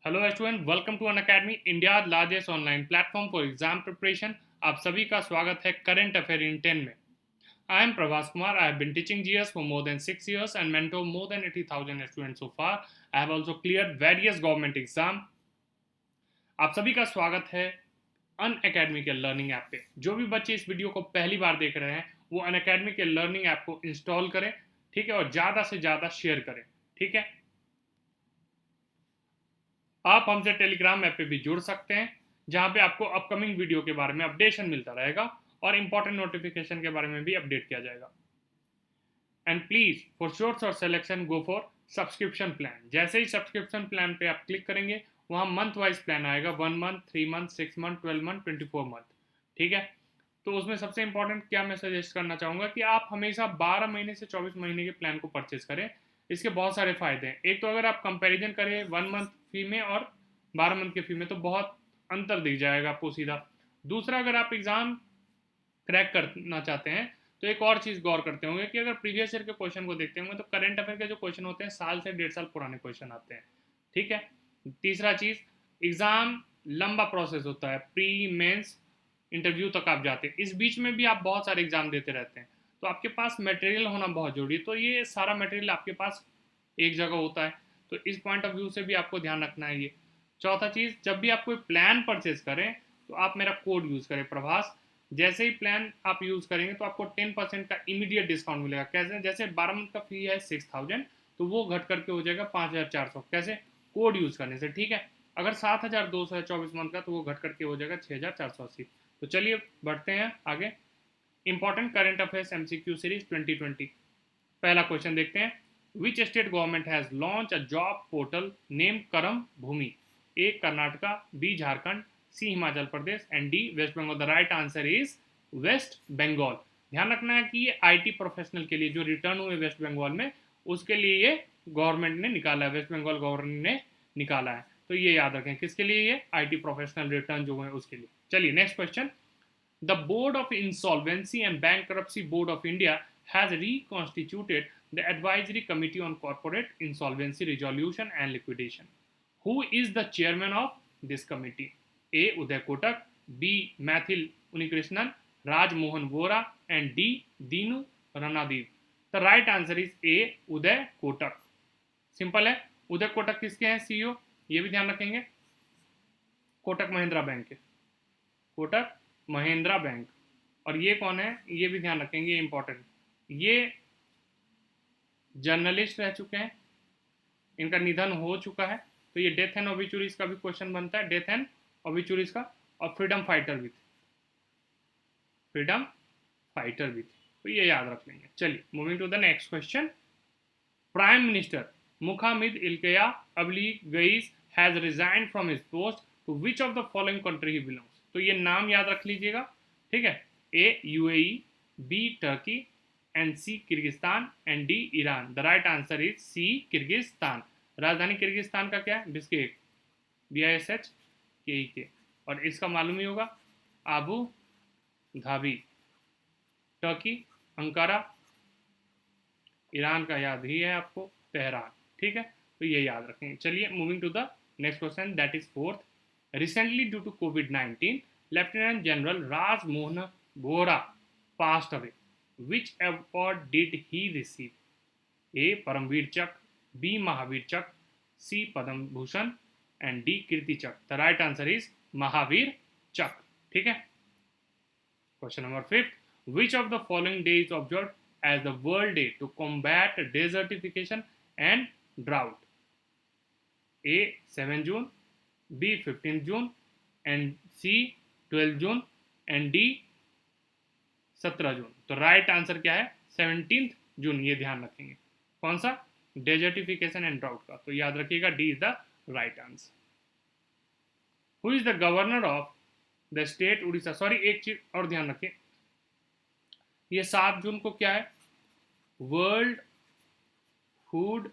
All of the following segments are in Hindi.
Hello student, welcome to Unacademy, India largest online platform for exam preparation. आप सभी का स्वागत है करंट अफेयर इन 10 में। I am Prabhas Kumar. I have been teaching GS for more than 6 years and mentor more than 80,000 students so far. I have also cleared various government exam. आप सभी का स्वागत है अनअकैडमी के लर्निंग ऐप पे। जो भी बच्चे इस वीडियो को पहली बार देख रहे हैं वो अनअकैडमी के लर्निंग ऐप को इंस्टॉल करें, ठीक है, और ज़्यादा से ज़्यादा शेयर करें, ठीक है। आप हमसे टेलीग्राम ऐप पे भी जुड़ सकते हैं, जहां पे आपको अपकमिंग वीडियो के बारे में अपडेशन मिलता रहेगा और इंपॉर्टेंट नोटिफिकेशन के बारे में भी अपडेट किया जाएगा। एंड प्लीज फॉर शॉर्ट्स और selection go for subscription plan. जैसे ही सब्सक्रिप्शन प्लान पे आप क्लिक करेंगे वहां मंथ वाइज प्लान आएगा, 1 month, 3 month, 6 month, 12 month, 24 month, ठीक है। तो उसमें सबसे इंपॉर्टेंट क्या मैं सजेस्ट करना चाहूँगा कि आप हमेशा 12 महीने से 24 महीने के प्लान को परचेज करें। इसके बहुत सारे फायदे हैं। एक तो अगर आप कंपैरिजन करें 1 मंथ फी में और 12 मंथ के फी में तो बहुत अंतर दिख जाएगा आपको सीधा। दूसरा, अगर आप एग्ज़ाम क्रैक करना चाहते हैं तो एक और चीज़ गौर करते होंगे कि अगर प्रीवियस ईयर के क्वेश्चन को देखते होंगे तो करंट अफेयर के जो क्वेश्चन होते हैं साल से 1.5 साल पुराने क्वेश्चन आते हैं, ठीक है। तीसरा चीज़, एग्ज़ाम लंबा प्रोसेस होता है, प्री मेंस इंटरव्यू तक आप जाते हैं, इस बीच में भी आप बहुत सारे एग्जाम देते रहते हैं, तो आपके पास मटेरियल होना बहुत जरूरी है। तो ये सारा मटेरियल आपके पास एक जगह होता है, तो इस पॉइंट ऑफ व्यू से भी आपको ध्यान रखना है ये। चौथा चीज़, जब भी आप कोई प्लान परचेज करें तो आप मेरा कोड यूज़ करें प्रभास। जैसे ही प्लान आप यूज़ करेंगे तो आपको 10% का इमीडिएट डिस्काउंट मिलेगा। कैसे? जैसे 12 मंथ का फी है 6,000, तो वो घट करके हो जाएगा 5,400। कैसे? कोड यूज़ करने से, ठीक है। अगर 7,200 है 24 मंथ का तो वो घट करके हो जाएगा 6,480। तो चलिए बढ़ते हैं आगे। Important current affairs MCQ series 2020। पहला क्वेश्चन देखते हैं। Which state government has launch a job portal name Karam Bhoomi? A Karnataka, B Jharkhand, C Himachal Pradesh and D waste Bengal. The right answer is waste Bengal. ध्यान रखना है कि ये आईटी प्रोफेशनल के लिए जो रिटर्न हुए वेस्ट बंगाल में, उसके लिए ये गवर्नमेंट ने निकाला है, वेस्ट बंगाल गवर्नमेंट ने निकाला है। तो ये याद रखें, किसके लिए? ये आईटी प्रोफेशनल रिटर्न जो है उसके लिए। चलिए next question. The Board of Insolvency and Bankruptcy Board of India has reconstituted the Advisory Committee on Corporate Insolvency Resolution and Liquidation. Who is the chairman of this committee? A. Uday Kotak, B. Mathil Unikrishnan, Raj Mohan Vora, and D. Dinu Ranadev. The right answer is A. Uday Kotak. Simple है। उदय कोटक किसके हैं सीईओ? ये भी ध्यान रखेंगे, कोटक महिंद्रा बैंक के, कोटक महिंद्रा बैंक। और ये कौन है ये भी ध्यान रखेंगे, इंपॉर्टेंट। ये जर्नलिस्ट रह चुके हैं, इनका निधन हो चुका है, तो ये डेथ एंड ओबिचुरीज का भी क्वेश्चन बनता है, डेथ एंड ओबिचुरीज का। और फ्रीडम फाइटर भी थे, फ्रीडम फाइटर भी थे, तो ये याद रख लेंगे। चलिए moving to the next question. Prime minister Mukhammedkalyi Abylgaziev has resign from his post to which of the following country he belongs? तो ये नाम याद रख लीजिएगा, ठीक है। A UAE, B Turkey, and C Kyrgyzstan, and D Iran. The right answer is C Kyrgyzstan. राजधानी किर्गिस्तान का क्या है? Bishkek, BISHKEK। और इसका मालूम ही होगा, Abu Dhabi. Turkey Ankara, Iran का याद ही है आपको, तेहरान, ठीक है। तो ये याद रखेंगे। चलिए moving to the next question, that is fourth. Recently due to कोविड-19 lieutenant general Raj Mohan Bora passed away. Which award did he receive? A. Paramveer Chak, B. Mahavir Chak, C. Padam Bhushan, and D. Kirti Chak. The right answer is Mahavir Chak. ठीक है। Question number 5. Which of the following days is observed as the World Day to combat desertification and drought? A. 7 June, B. 15 June, and C. 12 June, and D. 17 जून। तो राइट आंसर क्या है? 17 जून। ये ध्यान रखेंगे। कौन सा? डेजर्टिफिकेशन एंड ड्राउट का। तो याद रखिएगा, D is the right answer. Who is the governor of the state Orissa? Sorry, एक चीज और ध्यान रखिए, ये 7 जून को क्या है? वर्ल्ड फूड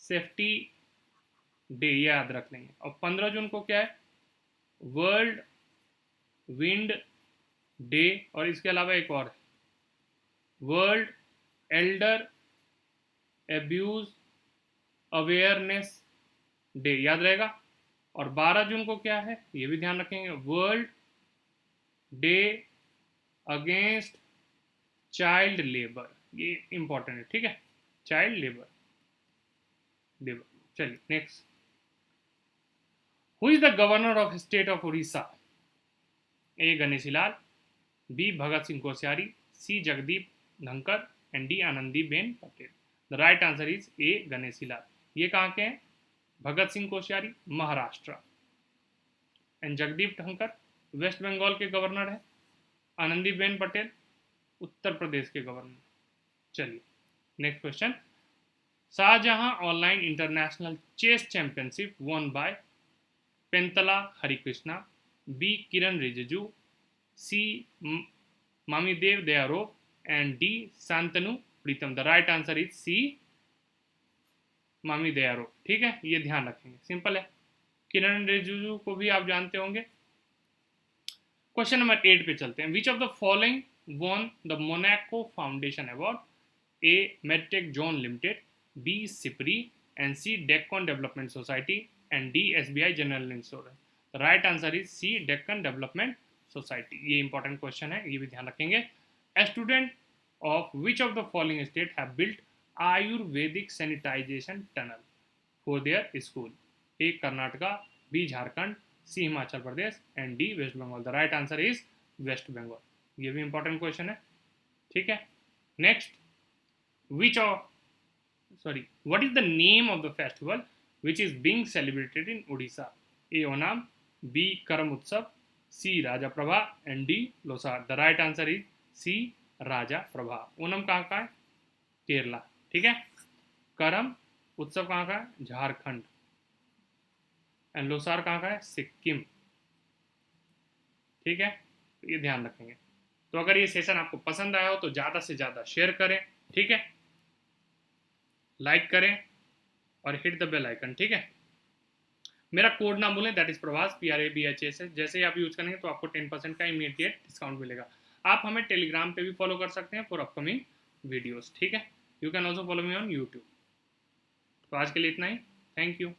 सेफ्टी डे, याद रख लेंगे। और 15 जून को क्या है? World wind day. और इसके अलावा एक और है, world Elder abuse awareness day, याद रहेगा। और 12 जून को क्या है ये भी ध्यान रखेंगे, world day against child labour, ये इंपॉर्टेंट है, ठीक है, चाइल्ड लेबर लेबर। चलिए next, who is the governor of state of Orissa? A Ganeshi Lal, B Bhagat Singh Koshyari, C Jagdeep Dhankhar and D Anandiben Patel. The right answer is A Ganeshi Lal. ये कहाँ के हैं? भगत सिंह कोश्यारी महाराष्ट्र, एंड जगदीप धनखड़ वेस्ट बंगाल के गवर्नर है, आनंदीबेन पटेल उत्तर प्रदेश के गवर्नर। चलिए next question, Shahjahan online international chess championship won by Pentala Harikrishna, B Kiran Rijiju, C Mamedyarov and D Shantanu Pritam. The right answer is C Mamedyarov, ठीक है, ये ध्यान रखेंगे, सिंपल है। किरण रिजिजू को भी आप जानते होंगे। क्वेश्चन नंबर 8 पे चलते हैं, विच of the following won the Monaco Foundation Award? A. Medtech Zone Limited, B. SIPRI, and C. Deccan Development Society, and D. SBI General Insurance. The right answer is C. Deccan Development Society. ये important question है, ये भी ध्यान रखेंगे। A student of which of the following state have built Ayurvedic sanitization tunnel for their school? A. Karnataka, B. Jharkhand, C. Himachal Pradesh and D waste Bengal. The right answer is waste Bengal. ये भी इंपॉर्टेंट क्वेश्चन है, ठीक है। Next, what is the name of the festival which is being celebrated in Odisha? A. Onam, B. Karam Utsav, C. Raja Prabha and D. Losar. The right answer is C. Raja Prabha. Onam कहाँ का है? केरला, ठीक है। करम उत्सव कहाँ का है? झारखंड, एंड लोसार कहाँ का है? सिक्किम, ठीक है, ये ध्यान रखेंगे। तो अगर ये सेशन आपको पसंद आया हो तो ज़्यादा से ज़्यादा शेयर करें, ठीक है, लाइक करें और हिट द बेल आइकन, ठीक है। मेरा कोड ना भूलें, दैट इज प्रभास, PRABHAS। जैसे ही आप यूज करेंगे तो आपको 10% का इमीडिएट डिस्काउंट मिलेगा। आप हमें टेलीग्राम पे भी फॉलो कर सकते हैं फॉर अपकमिंग वीडियोस, ठीक है। You can also follow me on YouTube. तो आज के लिए इतना ही, थैंक यू।